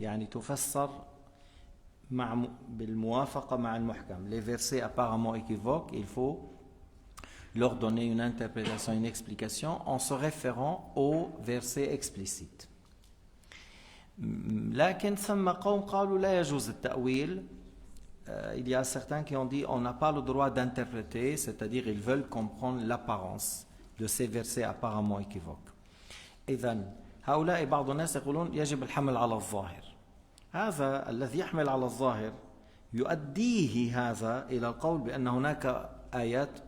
يعني تفسر بالموافقة مع المحكم. Les versets apparemment équivoques, il faut leur donner une interprétation, une explication en se référant aux versets explicites. لكن ثم قوم قالوا لا يجوز التأويل. Il y a certains qui ont dit on n'a pas le droit d'interpréter, c'est-à-dire ils veulent comprendre l'apparence de ces versets apparemment équivoques. إذن هؤلاء بعض الناس يقولون يجب الحمل على الظاهر. هذا الذي يحمل على الظاهر يؤديه هذا إلى القول بأن هناك آيات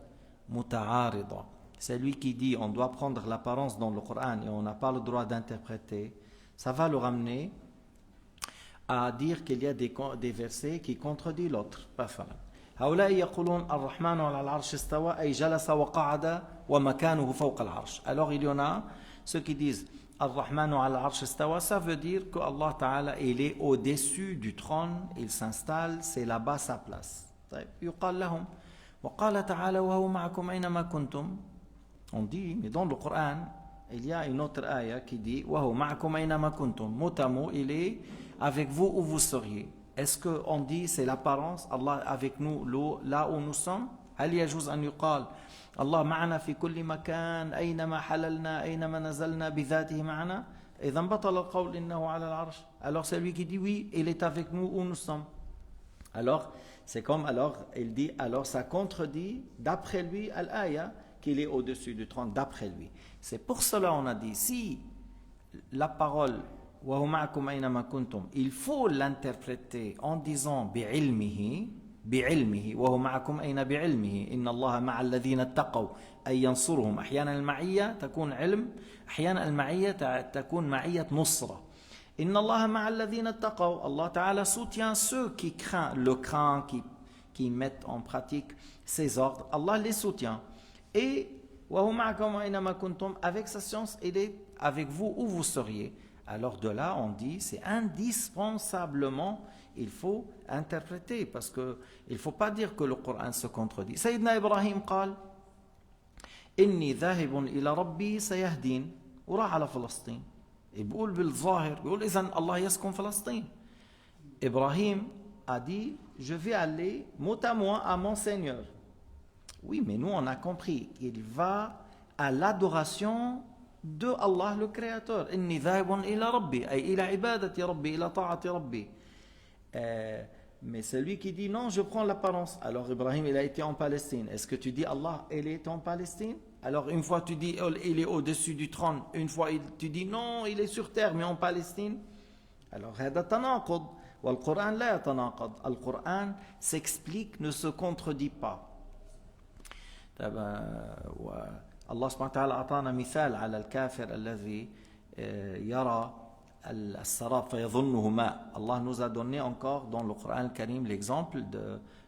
متعارضة. Celui qui dit on doit prendre l'apparence dans le Coran et on n'a pas le droit d'interpréter, ça va le ramener à dire qu'il y a des versets qui contredisent l'autre. هؤلاء يقولون الرحمن على العرش استوى أي جلس وقعد ومكانه فوق العرش. Alors il y en a ceux qui disent الرحمن على العرش استوى, ça veut dire que Allah Ta'ala il est au-dessus du trône, il s'installe, c'est là-bas sa place. طيب يقال لهم وقال تعالى وهو معكم أينما كنتم. On dit, mais dans le Coran il y a une autre ayah qui dit وهو معكم أينما كنتم, mot à mot il est avec vous où vous seriez. Est-ce qu'on dit c'est l'apparence, Allah avec nous là où nous sommes? هل يجوز أن يقال الله معنا في كل مكان أينما حللنا أينما نزلنا بذاته معنا؟ إذا بطل القول إنه على العرش. Alors celui qui dit oui, il est avec nous où nous sommes. Alors c'est comme, alors il dit, alors ça contredit d'après lui al-aya qu'il est au-dessus du trône d'après lui. C'est pour cela on a dit si la parole وهو معكم أينما كنتم, il faut l'interpréter en disant بعلمه وهو معكم أين بعلمه إن الله مع الذين اتقوا أي ينصرهم. أحيانا المعية تكون علم, أحيانا المعية تكون معية نصرة. إن الله مع الذين اتقوا, Allah Ta'ala soutient ceux qui craignent, qui mettent en pratique ses ordres, Allah les soutient. Et وهو معكم أينما كنتم, avec sa science il est avec vous où vous seriez. Alors de là on dit c'est indispensablement il faut interpréter parce que il faut pas dire que le Coran se contredit. Sayyidina Ibrahim قال إني ذاهب إلى ربي سيهدين, وراح على فلسطين. يقول بالظاهر يقول إذن الله يسكن فلسطين. Ibrahim a dit je vais aller mot à mot à mon Seigneur. Oui, mais nous on a compris il va à l'adoration de Allah le Créateur. إني ذاهب إلى ربي أي إلى عبادة ربي إلى طاعة ربي. Mais celui qui dit non, je prends l'apparence. Alors Ibrahim, il a été en Palestine. Est-ce que tu dis Allah, il est en Palestine? Alors une fois tu dis il est au-dessus du trône, une fois tu dis non, il est sur terre mais en Palestine. Alors هذا تناقض والقرآن لا يتناقض. Le Coran s'explique, ne se contredit pas. الله سبحانه وتعالى أعطانا مثال على الكافر الذي يرى السراب فيظنه ماء. Allah nous a donné encore dans le Coran Karim l'exemple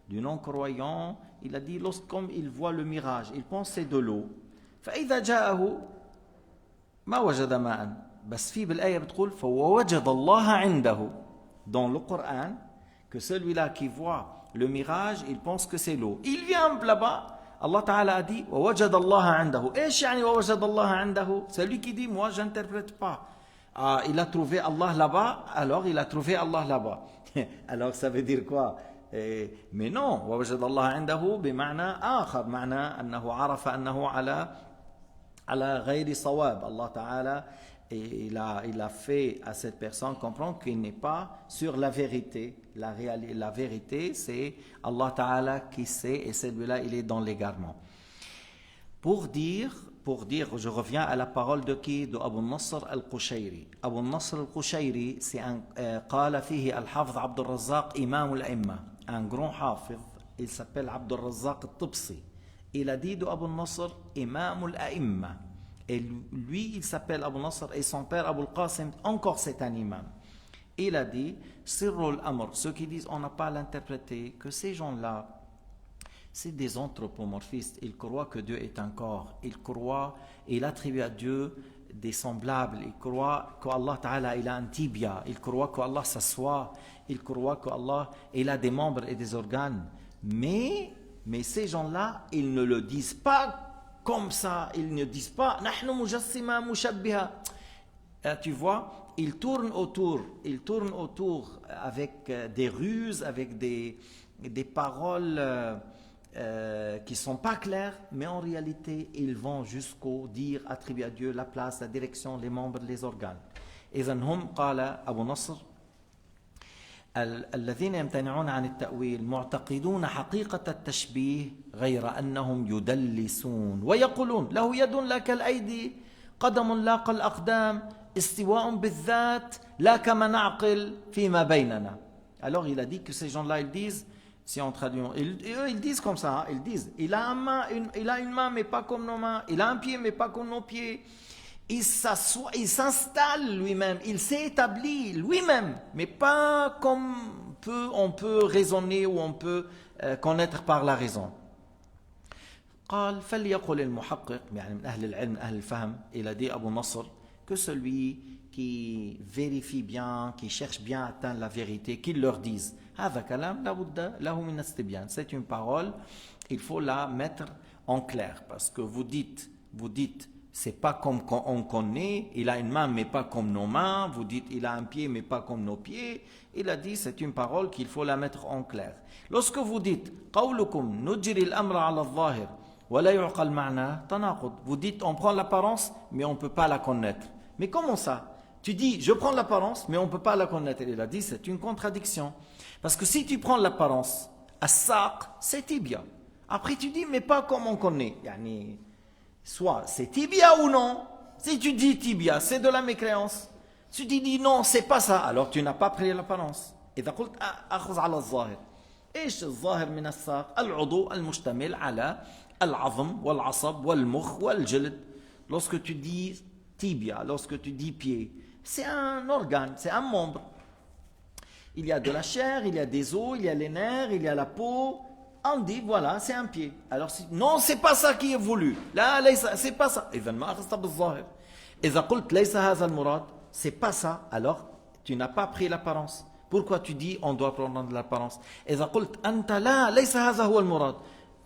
du non-croyant. Il a dit lorsqu'il il voit le mirage, il pense c'est de l'eau. فإذا جاءه ما وجد ماء. بس في بالآية بتقول فوجد الله عنده. Dans le Coran, que celui-là qui voit le mirage, il pense que c'est l'eau. Il vient là-bas. Allah Ta'ala a dit ووجد الله عنده. ايش يعني ووجد الله عنده? Celui qui dit moi j'interprète pas. Il a trouvé Allah là-bas, alors il a trouvé Allah là-bas. Alors ça veut dire quoi? Mais non, ووجد الله عنده بمعنى آخر, معنى أنه عرف أنه على غير صواب. Allah Ta'ala il a fait à cette personne comprendre qu'il n'est pas sur la vérité. La vérité, c'est Allah Ta'ala qui sait, et celui-là, il est dans l'égarement. Pour dire, je reviens à la parole de qui? De Abu Nasr al-Qushayri. Abu Nasr al-Qushayri, c'est un قال فيه الحافظ عبد الرزاق إمام الأئمة. Un grand hafiz, il s'appelle Abd al-Razzaq al-Tibsi. Il a dit de Abu Nasr Imam al-A'imma. Et lui, il s'appelle Abu Nasr, et son père Abu al-Qasim, encore c'est un imam. Il a dit, Sirrul Amr, ceux qui disent on n'a pas à l'interpréter, que ces gens-là, c'est des anthropomorphistes. Ils croient que Dieu est un corps. Ils croient, il attribue à Dieu des semblables. Ils croient qu'Allah Ta'ala il a un tibia. Ils croient qu'Allah s'assoit. Ils croient qu'Allah il a des membres et des organes. Mais ces gens-là, ils ne le disent pas comme ça. Ils ne disent pas, Nahnu mujassima mushabbiha. Tu vois, il tourne autour avec des ruses, avec des paroles qui ne sont pas claires, mais en réalité, ils vont jusqu'au dire, attribuer à Dieu la place, la direction, les membres, les organes. إذن هم قال أبو نصر الذين يمتنعون عن التأويل معتقدون حقيقة التشبيه غير أنهم يدلسون ويقولون له يد لا كالأيدي قدم لا كالأقدام استواء بالذات لا كما نعقل فيما بيننا. Alors il a dit que ces gens-là ils disent, si on traduit, ils disent comme ça, ils disent il a une main mais pas comme nos mains, il a un pied mais pas comme nos pieds. Il s'assoit, il s'installe lui-même, il s'est établi lui-même, mais pas comme on peut raisonner ou on peut connaître par la raison. قال فليقل المحقق يعني من أهل العلم أهل الفهم il a dit Abu Nasr que celui qui vérifie bien, qui cherche bien à atteindre la vérité, qu'il leur dise هذا كلام لابد له من استبيان. C'est une parole, il faut la mettre en clair parce que vous dites c'est pas comme on connaît, il a une main mais pas comme nos mains, vous dites il a un pied mais pas comme nos pieds. Il a dit c'est une parole qu'il faut la mettre en clair. Lorsque vous dites قولكم نجري الأمر على الظاهر ولا يعقل معناه تناقض, vous dites on prend l'apparence mais on ne peut pas la connaître. Mais comment ça? Tu dis je prends l'apparence mais on ne peut pas la connaître. Il a dit c'est une contradiction. Parce que si tu prends l'apparence, as-saq c'est tibia. Après tu dis mais pas comme on connaît. Yani, soit c'est tibia ou non. Si tu dis tibia, c'est de la mécréance. Si tu dis non, c'est pas ça, alors tu n'as pas pris l'apparence. إذا قلت أخذ على الظاهر. إيش الظاهر من الساق؟ العضو المشتمل على العظم والعصب والمخ والجلد. Lorsque tu dis tibia, lorsque tu dis pied, c'est un organe, c'est un membre. Il y a de la chair, il y a des os, il y a les nerfs, il y a la peau. On dit voilà c'est un pied. Alors non c'est pas ça qui est voulu. Là c'est pas ça. إذا ما أخذت بالظاهر. إذا قلت ليس هذا المراد, c'est pas ça. Alors tu n'as pas pris l'apparence. Pourquoi tu dis on doit prendre l'apparence? إذا قلت أنت لا ليس هذا هو المراد,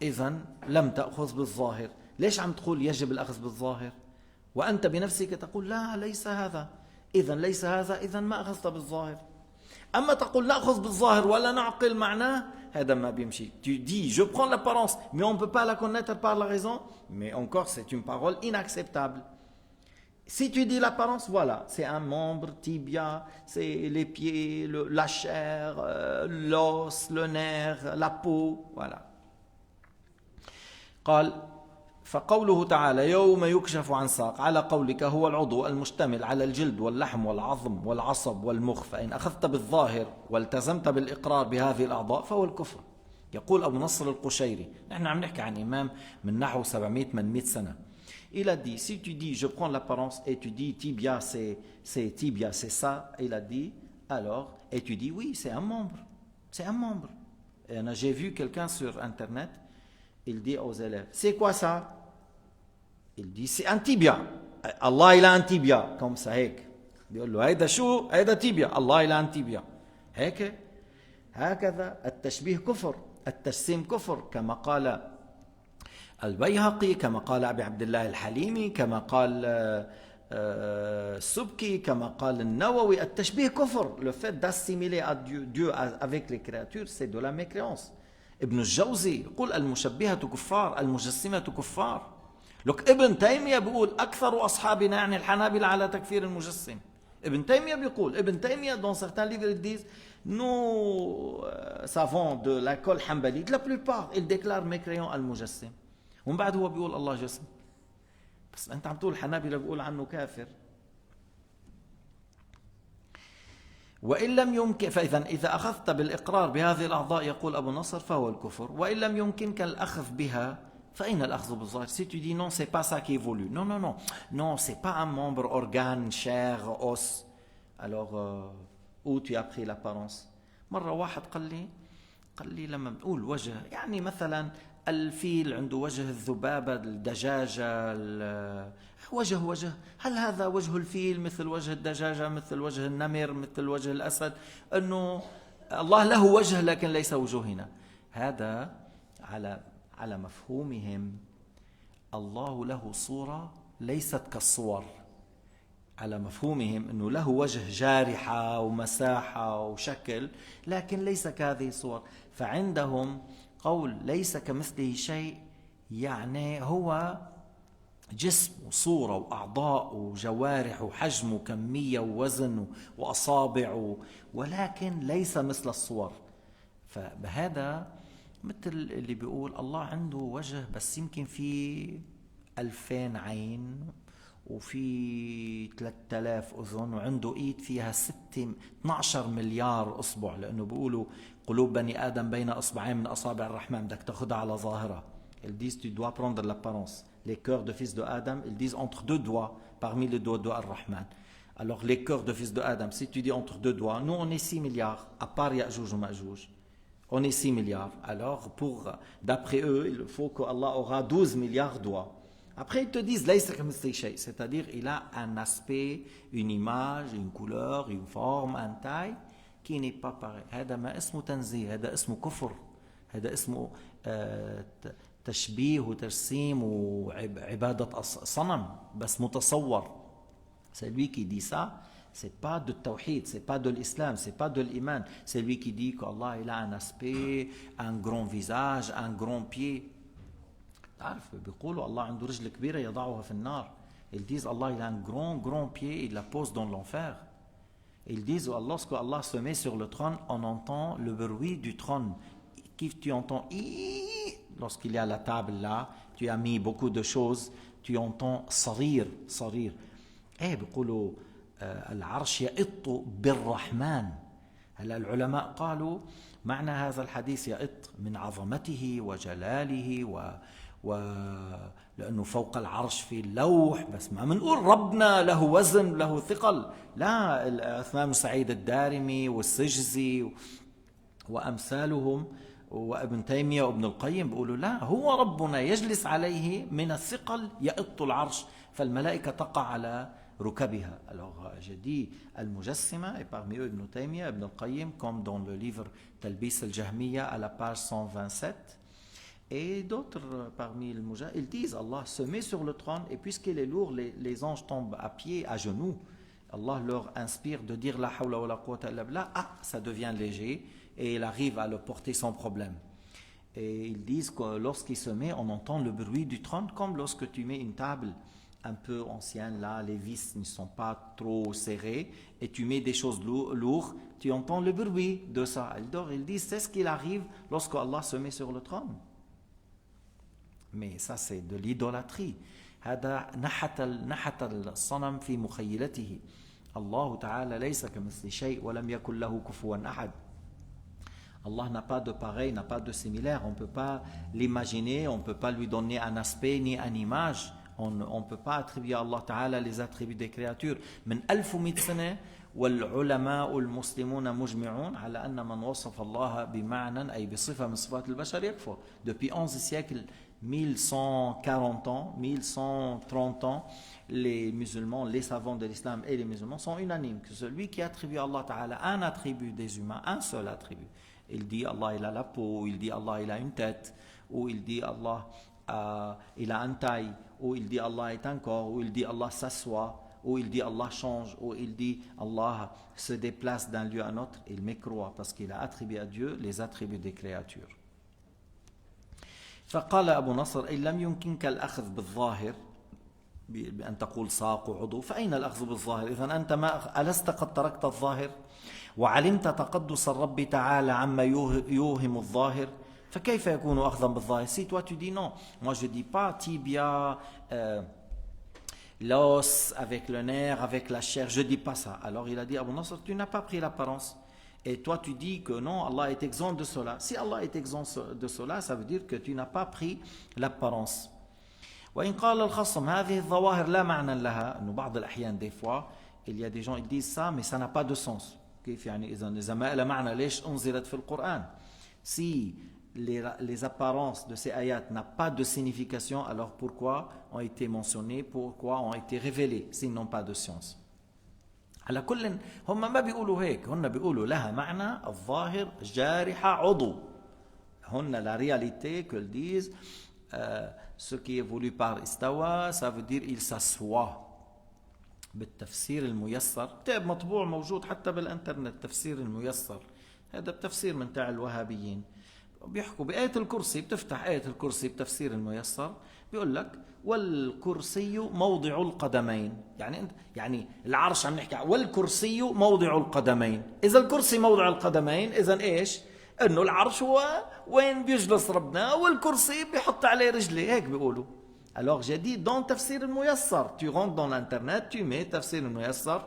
إذا لم تأخذ بالظاهر. ليش عم تقول يجب الأخذ بالظاهر وأنت بنفسك تقول لا ليس هذا؟ إذا ليس هذا, إذا ما أخذت بالظاهر. أما تقول نأخذ بالظاهر ولا نعقل معناه, هذا ما بيمشي. Tu dis je prends l'apparence mais on ne peut pas la connaître par la raison, mais encore c'est une parole inacceptable. Si tu dis l'apparence, voilà, c'est un membre, tibia, c'est les pieds, la chair, l'os, le nerf, la peau, voilà. قال فقوله تعالى يوم يكشف عن ساق على قولك هو العضو المشتمل على الجلد واللحم والعظم والعصب والمخ فإن أخذت بالظاهر والتزمت بالإقرار بهذه الأعضاء فهو الكفر. يقول أبو نصر القشيري, نحن عم نحكي عن إمام من نحو 700-800 سنة. Il a dit, si tu dis je prends l'apparence et tu dis tibia c'est tibia c'est ça, il a dit alors, et tu dis oui c'est un membre, c'est un membre. Et j'ai vu quelqu'un sur internet, il dit aux élèves c'est quoi ça? Il dit c'est un tibia. Allah il a un tibia comme ça هيك. بيقول له هيدا شو؟ هيدا تibia. الله il a un tibia. هيك هكذا التشبيه كفر، التجسيم كفر كما قال البيهقي، كما قال أبي عبد الله الحليمي، كما قال السبكي، كما قال النووي. التشبيه كفر. Le fait d'assimiler à Dieu avec les créatures, c'est de la mécréance. ابن الجوزي يقول المشبهة كفار، المجسمة كفار. لك ابن تيمية بيقول أكثر أصحابنا يعني الحنابلة على تكفير المجسم. Ibn Taymiyyah بيقول، Ibn Taymiyyah dans certains livres ils disent nous savants de l'école hanbalite la plupart ils déclarent mécréant al-mujassim. ومن بعد هو بيقول الله جسم. بس أنت عم تقول الحنابلة بيقول عنه كافر. وإن لم يمكن، فإذا إذا أخذت بالإقرار بهذه الأعضاء يقول أبو نصر فهو الكفر، وإن لم يمكنك الأخذ بها فأين الأخذ بالظاهر. Si tu dis non, c'est pas ça qui est voulu. Non, non, non. Non, c'est pas un membre, organe, chair, os. Alors, où tu as pris l'apparence. مرة واحد قال لي لما بنقول وجه، يعني مثلا الفيل عنده وجه الذبابة، الدجاجة، وجه، هل هذا وجه الفيل مثل وجه الدجاجة، مثل وجه النمر، مثل وجه الأسد؟ أنه الله له وجه لكن ليس وجوهنا. هذا على مفهومهم الله له صورة ليست كالصور. على مفهومهم أنه له وجه جارحة ومساحة وشكل، لكن ليس كهذه الصور. فعندهم قول ليس كمثله شيء، يعني هو جسم وصورة وأعضاء وجوارح وحجم وكمية ووزن وأصابع، ولكن ليس مثل الصور. فبهذا مثل اللي بيقول الله عنده وجه بس يمكن في 2000 عين وفي 3000 أذن وعنده إيد فيها 12 مليار أصبع، لأنه بيقولوا قلوب بني آدم بين أصبعين من أصابع الرحمن، بدك تاخدها على ظاهرة. Ils disent tu dois prendre l'apparence. Les cœurs de fils de Adam, ils disent entre deux doigts, parmi les doigts de Ar-Rahman. Alors les cœurs de fils de Adam, si tu dis entre deux doigts, nous on est 6 milliards, à part Ya'jouj ou Ma'jouj. On est 6 milliards. Alors d'après eux, il faut qu'Allah aura 12 milliards de doigts. Après, ils te disent, c'est-à-dire il a un aspect, une image, une couleur, une forme, une taille qui n'est pas pareil. هذا ما اسمه تنزيه، هذا اسمه كفر، هذا اسمه تشبيه وترسيم وعبادة صنم بس متصور. C'est lui qui dit ça, c'est pas de tawhid, c'est pas de l'islam, c'est pas de l'iman. C'est lui qui dit qu'Allah il a un aspect, un grand visage, un grand pied. تعرف بيقولوا الله عنده رجل كبيرة يضعها في النار. Ils disent Allah il a un grand pied, il la pose dans l'enfer. Ils disent lorsque Allah se met sur le trône, on entend le bruit du trône. Tu entends lorsqu'il y a la table là, tu as mis beaucoup de choses, tu entends صرير. بيقولوا العرش يئط بالرحمن. هلا العلماء قالوا معنى هذا الحديث يئط من عظمته وجلاله لأنه فوق العرش في اللوح، بس ما بنقول ربنا له وزن له ثقل. لا، الإمام سعيد الدارمي والسجزي وأمثالهم وابن تيمية وابن القيم بيقولوا لا، هو ربنا يجلس عليه من الثقل يئط العرش فالملائكة تقع على ركبها. Alors j'ai dit المجسمة et parmi eux Ibn Taymiyyah, Ibn al-Qayyim, comme dans le livre Talbis al-Jahmiyya à la page 127, et d'autres parmi le Mujahid, ils disent Allah se met sur le trône et puisqu'il est lourd, les anges tombent à pied, à genoux. Allah leur inspire de dire la hawla wa la quwwata illa billah, ça devient léger et il arrive à le porter sans problème. Et ils disent que lorsqu'il se met, on entend le bruit du trône comme lorsque tu mets une table un peu ancienne, là les vis ne sont pas trop serrées et tu mets des choses lourdes, tu entends le bruit de ça. Ils disent c'est ce qu'il arrive lorsque Allah se met sur le trône. Mais ça c'est de l'idolâtrie. هذا نحت الصنم في مخيلته. الله تعالى ليس كمثله شيء ولم يكن له كفوا أحد. Allah n'a pas de pareil, n'a pas de similaire. On ne peut pas l'imaginer, on ne peut pas lui donner un aspect ni une image. On ne peut pas attribuer à Allah Ta'ala les attributs des créatures. من 1100 سنة والعلماء المسلمون مجمعون على أن من وصف الله بمعنى أي بصفة من صفات البشر يكفر. Depuis 11 siècles, 1140 ans, 1130 ans, les musulmans, les savants de l'islam et les musulmans sont unanimes que celui qui attribue à Allah Ta'ala un attribut des humains, un seul attribut, il dit Allah il a la peau, il dit Allah il a une tête, ou il dit Allah il a une taille, ou il dit Allah est un corps, ou il dit Allah s'assoit, ou il dit Allah change, ou il dit Allah se déplace d'un lieu à un autre, il mécroit parce qu'il a attribué à Dieu les attributs des créatures. فقال أبو نصر إن لم يمكنك الأخذ بالظاهر بأن تقول ساق وعضو فأين الأخذ بالظاهر؟ إذن أنت ألست قد تركت الظاهر وعلمت تقدس الرب تعالى عما يوهم الظاهر فكيف يكون أخذا بالظاهر؟ Si toi tu dis non, moi je dis pas tibia, l'os avec le nerf, avec la chair, je dis pas ça. Alors il a dit Abu Nasr, tu n'as pas pris l'apparence. Et toi tu dis que non, Allah est exempt de cela. Si Allah est exempt de cela, ça veut dire que tu n'as pas pris l'apparence. وإن قال الخصم هذه الظواهر لا معنى لها، إنه بعض الأحيان des fois il y a des gens ils disent ça mais ça n'a pas de sens. كيف يعني إذا ما لها معنى ليش أنزلت في القرآن؟ Si les apparences de ces ayats n'ont pas de signification, alors pourquoi ont été mentionnés, pourquoi ont été révélés s'ils n'ont pas de sens? على كل هم ما بيقولوا هيك، هم بيقولوا لها معنى الظاهر جارحة عضو. هن la réalité qu'ils disent ce qui est voulu par istawa, ça veut dire il s'assoit. بالتفسير الميسر، كتاب مطبوع موجود حتى بالانترنت، تفسير الميسر، هذا بتفسير من تاع الوهابيين. بيحكوا بآية الكرسي، بتفتح آية الكرسي بتفسير الميسر بيقول لك والكرسي موضع القدمين، يعني العرش عم نحكي والكرسي موضع القدمين. إذا الكرسي موضع القدمين إذا إيش؟ إنه العرش هو وين بيجلس ربنا والكرسي بيحط عليه رجليه، هيك بيقولوا. Alors j'ai dit dans تفسير الميسر, tu rentres dans l'internet, tu mets تفسير الميسر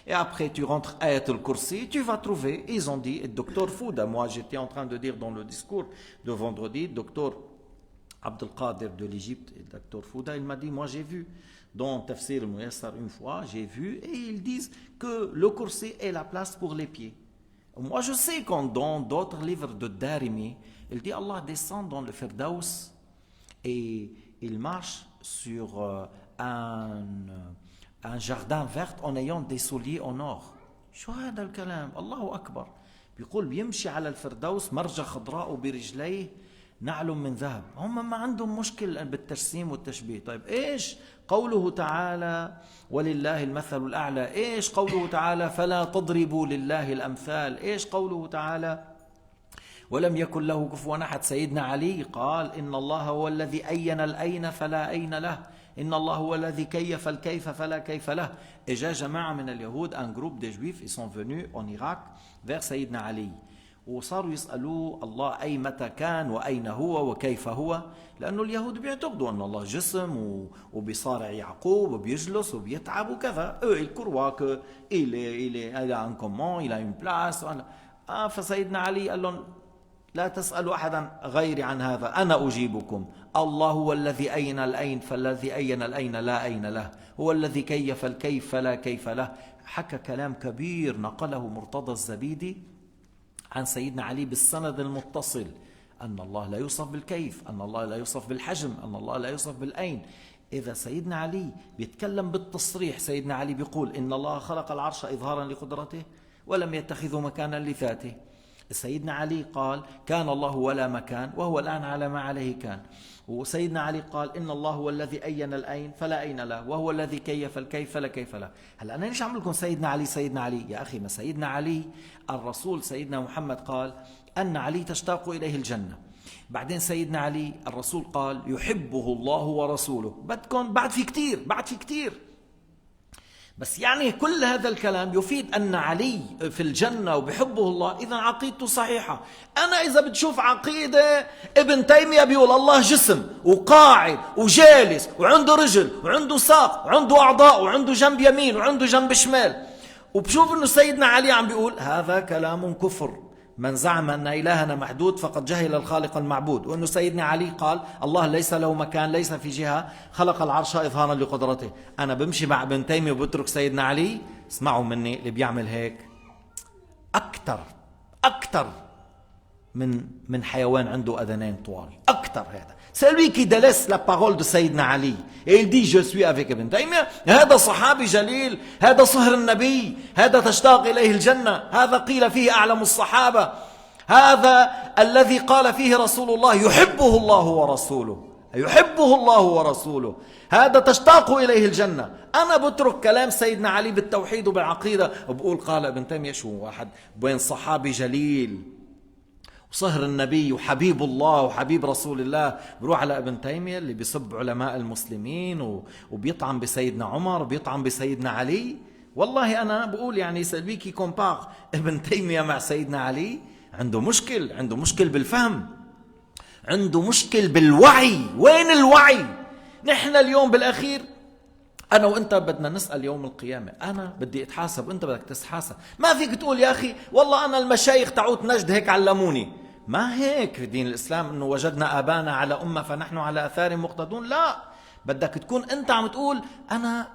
et après tu rentres Ayat al-Kursi, tu vas trouver. Ils ont dit, et docteur Fouda, moi j'étais en train de dire dans le discours de vendredi, docteur Abdelkader de l'Égypte et docteur Fouda, il m'a dit, moi j'ai vu dans Tafsir al-Muyassar une fois, j'ai vu, et ils disent que le Kursi est la place pour les pieds. Moi je sais quand dans d'autres livres de Darimi, il dit Allah descend dans le Firdaus et il marche sur un jardin vert en ayant des souliers en or. شو هذا الكلام؟ الله أكبر. بيقول بيمشي على الفردوس مرجة خضراء وبرجليه نعل من ذهب. هم ما عندهم مشكل بالتجسيم والتشبيه. طيب إيش قوله تعالى ولله المثل الأعلى؟ إيش قوله تعالى فلا تضربوا لله الأمثال؟ إيش قوله تعالى ولم يكن له كفوا أحد؟ سيدنا علي قال إن الله هو الذي أين الأين فلا أين له، إن الله هو الذي كيف الكيف فلا كيف له. إجا جماعة من اليهود un groupe des juifs, ils sont venus en Irak vers سيدنا علي وصاروا يسألوه الله أي متى كان وأين هو وكيف هو، لأنه اليهود بيعتقدوا أن الله جسم وبيصارع يعقوب وبيجلس وبيتعب وكذا. ils croient qu'il a un comment, il a une place. فسيدنا علي قال لهم لا تسألوا أحدا غيري عن هذا، أنا أجيبكم. الله هو الذي أين الأين فالذي أين الأين لا أين له، هو الذي كيف الكيف فلا كيف له. حكى كلام كبير نقله مرتضى الزبيدي عن سيدنا علي بالسند المتصل أن الله لا يوصف بالكيف، أن الله لا يوصف بالحجم، أن الله لا يوصف بالأين. إذا سيدنا علي بيتكلم بالتصريح، سيدنا علي بيقول إن الله خلق العرش إظهارا لقدرته ولم يتخذه مكانا لذاته. سيدنا علي قال كان الله ولا مكان وهو الآن على ما عليه كان. وسيدنا علي قال إن الله هو الذي أين الأين فلا أين له وهو الذي كيف الكيف فلا كيف له. هلا أنا ليش عم لكم سيدنا علي سيدنا علي؟ يا أخي ما سيدنا علي الرسول سيدنا محمد قال أن علي تشتاق إليه الجنة. بعدين سيدنا علي الرسول قال يحبه الله ورسوله. بدكم بعد في كتير بس يعني كل هذا الكلام يفيد أن علي في الجنة وبحبه الله، إذا عقيدته صحيحة. أنا إذا بتشوف عقيدة ابن تيمية بيقول الله جسم وقاعد وجالس وعنده رجل وعنده ساق وعنده أعضاء وعنده جنب يمين وعنده جنب شمال، وبشوف أنه سيدنا علي عم بيقول هذا كلام كفر. من زعم أن إلهنا محدود فقد جهل الخالق المعبود. وأنه سيدنا علي قال الله ليس له مكان، ليس في جهة، خلق العرش إظهارا لقدرته. أنا بمشي مع ابن تيمية وبترك سيدنا علي. اسمعوا مني، اللي بيعمل هيك أكتر من حيوان عنده أذنين طوال، أكتر. هذا celui qui délaisse la parole de سيدنا علي et il dit je suis avec ابن تيمية، هذا صحابي جليل، هذا صهر النبي، هذا تشتاق إليه الجنة، هذا قيل فيه أعلم الصحابة، هذا الذي قال فيه رسول الله يحبه الله ورسوله، يحبه الله ورسوله، هذا تشتاق إليه الجنة. أنا بترك كلام سيدنا علي بالتوحيد وبالعقيدة وبقول قال ابن تيمية. شو واحد بين صحابي جليل وصهر النبي وحبيب الله وحبيب رسول الله بروح على ابن تيمية اللي بيسب علماء المسلمين وبيطعن بسيدنا عمر وبيطعن بسيدنا علي؟ والله أنا بقول يعني celui qui compare ابن تيمية مع سيدنا علي عنده مشكل بالفهم، عنده مشكل بالوعي. وين الوعي؟ نحن اليوم بالأخير أنا وأنت بدنا نسأل يوم القيامة، أنا بدي أتحاسب وأنت بدك تتحاسب. ما فيك تقول يا أخي والله أنا المشايخ تعوت نجد هيك علموني. ما هيك في دين الإسلام أنه وجدنا آبانا على أمة فنحن على آثار مقتدون. لا، بدك تكون أنت عم تقول أنا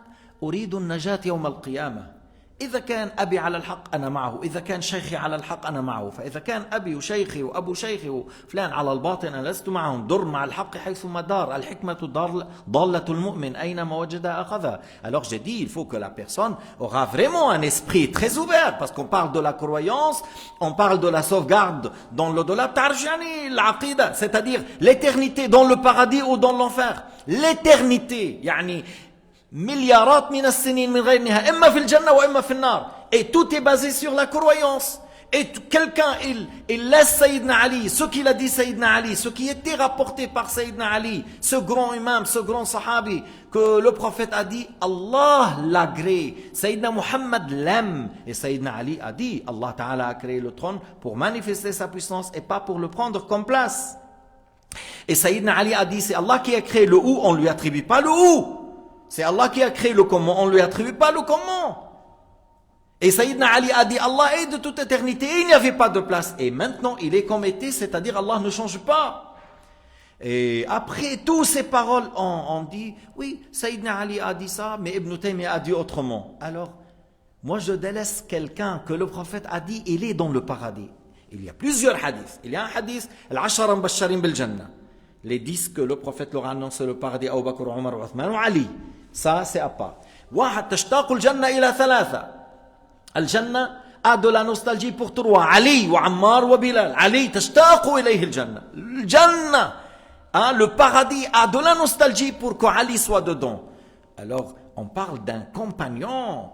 أريد النجاة يوم القيامة. إذا كان أبي على الحق أنا معه، إذا كان شيخي على الحق أنا معه. فإذا كان أبي وشيخي وأبو شيخي وفلان على الباطل أنا لست معهم. در مع الحق حيثما دار، الحكمة ضالة المؤمن أينما وجدها أخذها. Alors j'ai dit, il faut que la personne aura vraiment un esprit très ouvert, parce qu'on parle de la croyance, on parle de la sauvegarde dans l'au-delà. تعرف يعني العقيدة c'est-à-dire l'éternité dans le paradis ou dans l'enfer. L'éternité يعني مليارات من السنين من غير نهاية إما في الجنة وإما في النار. Et tout est basé sur la croyance. Et quelqu'un, il laisse Sayyidina Ali, ce qu'il a dit Sayyidina Ali, ce qui était rapporté par Sayyidina Ali, ce grand imam, ce grand sahabi, que le prophète a dit, Allah l'a créé. Sayyidina Muhammad l'aime. Et Sayyidina Ali a dit, Allah Ta'ala a créé le trône pour manifester sa puissance et pas pour le prendre comme place. Et Sayyidina Ali a dit, c'est Allah qui a créé le où, on ne lui attribue pas le où. C'est Allah qui a créé le comment, on ne lui attribue pas le comment. Et Sayyidina Ali a dit, Allah est de toute éternité, et il n'y avait pas de place. Et maintenant, il est comme était, c'est-à-dire Allah ne change pas. Et après toutes ces paroles, on dit, oui, Sayyidina Ali a dit ça, mais Ibn Taymiyyah a dit autrement. Alors, moi je délaisse quelqu'un que le prophète a dit, il est dans le paradis. Il y a plusieurs hadiths. Il y a un hadith, Al-Ashara Mbasharin bil Jannah. Les 10 que le prophète leur a annoncé le paradis, Abu Bakr, Omar, Uthman ou Ali. Ça, c'est à part. واحد تشتاق الجنة إلى ثلاثة. الجنة a de la nostalgie pour trois. Ali, Ammar ou Bilal. Ali, تشتاق إليه الجنة. الجنة, hein, le paradis a de la nostalgie pour que Ali soit dedans. Alors, on parle d'un compagnon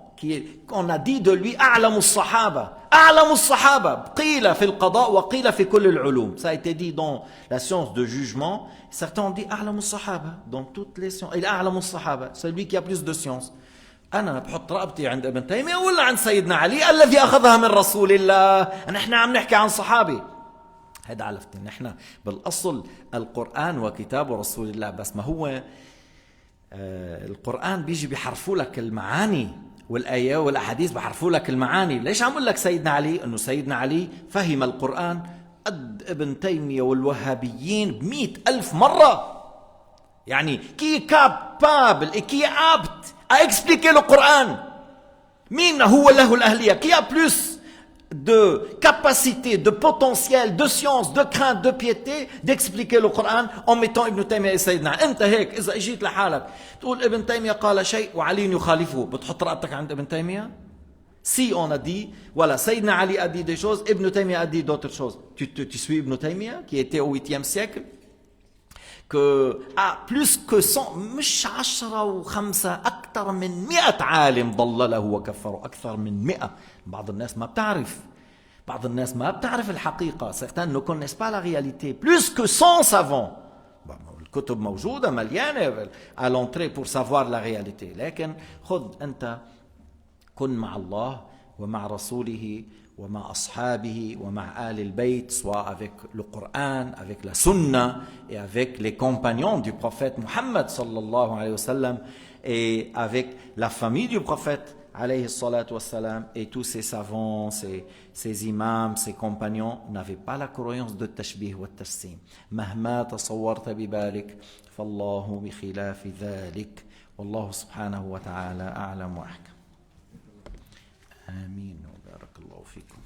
qu'on a dit de lui أعلم الصحابة. أعلم الصحابة. قيل في القضاء وقيل في كل العلوم. Ça a été dit dans la science de jugement. Certains ont dit أعلم الصحابة dans toutes les sciences. Il أعلم الصحابة, celui qui a plus de science. أنا بحط رقبتي عند ابن تيمية ولا عند سيدنا علي الذي أخذها من رسول الله. نحن عم نحكي عن صحابي. هذا عرفتي نحن بالأصل القرآن وكتاب رسول الله. بس ما هو القرآن بيجي بيحرفوا لك المعاني والآية والأحاديث بحرفوا لك المعاني. ليش عم أقول لك سيدنا علي؟ أنه سيدنا علي فهم القرآن قد ابن تيمية والوهابيين ب100,000 مرة. يعني qui est capable et qui est apte à expliquer le Coran. Mine هو له الأهلية. Qui a plus de capacité, de potentiel, de science, de crainte, de piété d'expliquer le Coran en mettant Ibn Taymiyyah et Sayyidina. أنت هيك إذا اجيت لحالك تقول ابن تيمية قال شيء وعلي يخالفه بتحط رأتك عند ابن تيمية. Si on a dit, voilà, Sayyidina Ali a dit des choses, Ibn Taymiyyah a dit d'autres choses. Tu suis Ibn Taymiyyah qui était au 8e siècle, que plus que 100 مش 10 و5 أكثر من 100 عالم ضلله وكفره. أكثر من 100. بعض الناس ما بتعرف. بعض الناس ما بتعرف الحقيقة. Certains ne connaissent pas la réalité. Plus que 100 savants. الكتب موجودة مليانة à l'entrée pour savoir la réalité. لكن خذ أنت كن مع الله ومع رسوله ومع أصحابه ومع آل البيت, soit avec le Coran, avec la Sunna et avec les compagnons du prophète Muhammad sallallahu alayhi wa sallam et avec la famille du prophète alayhi salatu wa sallam. Et tous ces savants, ces imams, ces compagnons n'avaient pas la croyance de tashbih wa tassim. مهما تصورت ببالك فالله بخلاف ذلك والله سبحانه وتعالى أعلم وأحكم. آمين وبارك الله فيكم.